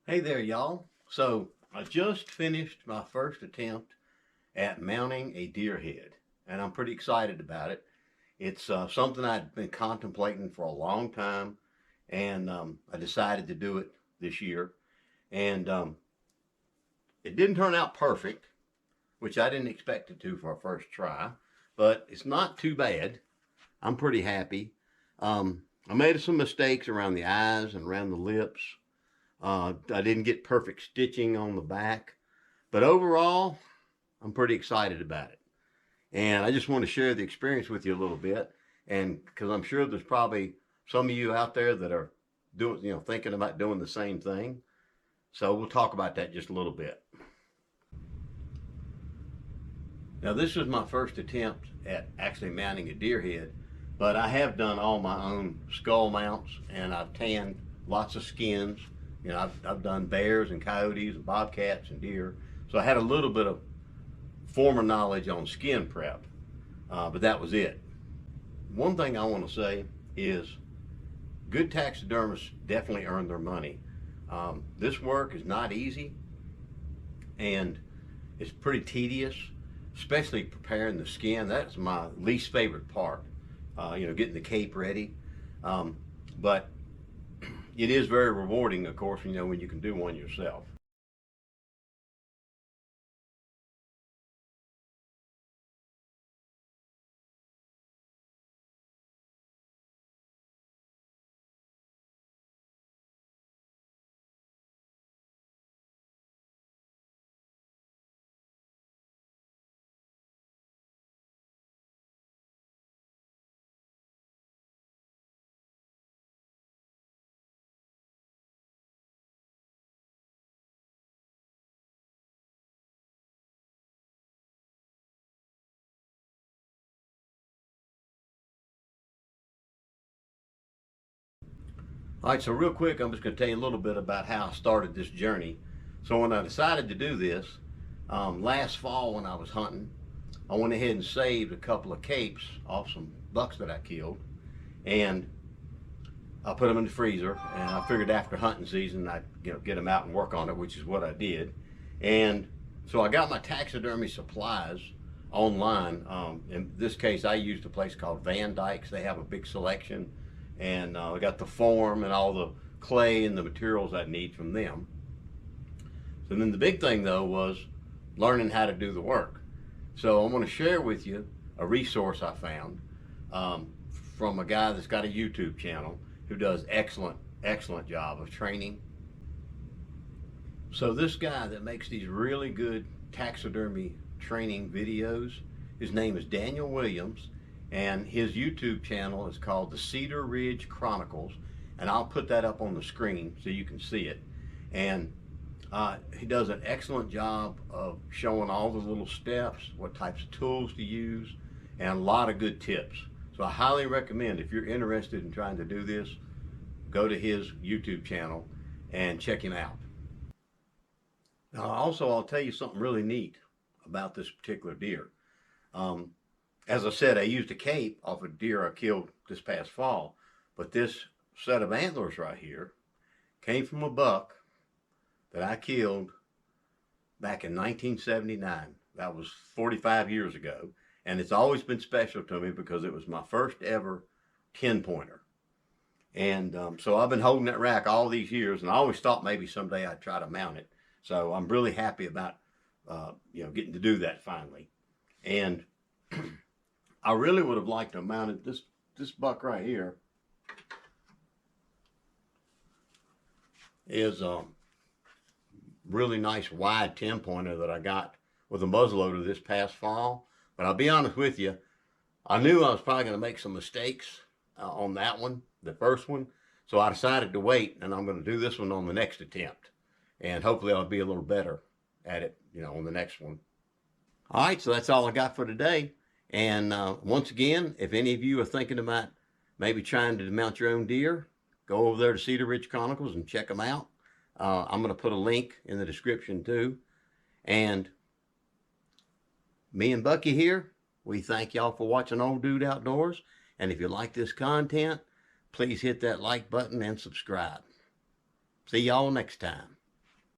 Hey there, y'all. So I just finished my first attempt at mounting a deer head, and I'm pretty excited about it. It's something I'd been contemplating for a long time, and I decided to do it this year. And it didn't turn out perfect, which I didn't expect it to for a first try, but it's not too bad. I'm pretty happy. I made some mistakes around the eyes and around the lips. I didn't get perfect stitching on the back, but overall, I'm pretty excited about it. And I just want to share the experience with you a little bit. And because I'm sure there's probably some of you out there that are doing, thinking about doing the same thing. So we'll talk about that just a little bit. Now, this was my first attempt at actually mounting a deer head, but I have done all my own skull mounts, and I've tanned lots of skins. I've done bears and coyotes and bobcats and deer. So I had a little bit of former knowledge on skin prep, but that was it. One thing I want to say is good taxidermists definitely earn their money. This work is not easy, and it's pretty tedious, especially preparing the skin. That's my least favorite part, getting the cape ready. But it is very rewarding, of course, when you can do one yourself. All right, so real quick, I'm just going to tell you a little bit about how I started this journey. So when I decided to do this, last fall when I was hunting, I went ahead and saved a couple of capes off some bucks that I killed, and I put them in the freezer, and I figured after hunting season I'd get them out and work on it, which is what I did. And so I got my taxidermy supplies online. In this case, I used a place called Van Dyke's. They have a big selection, and I got the form and all the clay and the materials I need from them. So then the big thing though was learning how to do the work. So I'm going to share with you a resource I found from a guy that's got a YouTube channel who does excellent job of training. So this guy that makes these really good taxidermy training videos, his name is Daniel Williams, and his YouTube channel is called the Cedar Chronicles, and I'll put that up on the screen so you can see it. And he does an excellent job of showing all the little steps, what types of tools to use, and a lot of good tips. So I highly recommend, if you're interested in trying to do this, go to his YouTube channel and check him out. Now also, I'll tell you something really neat about this particular deer. As I said, I used a cape off a deer I killed this past fall, but this set of antlers right here came from a buck that I killed back in 1979. That was 45 years ago. And it's always been special to me because it was my first ever 10-pointer. And so I've been holding that rack all these years, and I always thought maybe someday I'd try to mount it. So I'm really happy about getting to do that finally. And I really would have liked to have mounted this buck right here. Is really nice wide 10-pointer that I got with a muzzleloader this past fall. But I'll be honest with you, I knew I was probably going to make some mistakes on that one, the first one. So I decided to wait, and I'm going to do this one on the next attempt. And hopefully I'll be a little better at it, on the next one. All right, so that's all I got for today. And once again, if any of you are thinking about maybe trying to mount your own deer, go over there to Cedar Ridge Chronicles and check them out. I'm going to put a link in the description too. And me and Bucky here, we thank y'all for watching Old Dude Outdoors. And if you like this content, please hit that like button and subscribe. See y'all next time.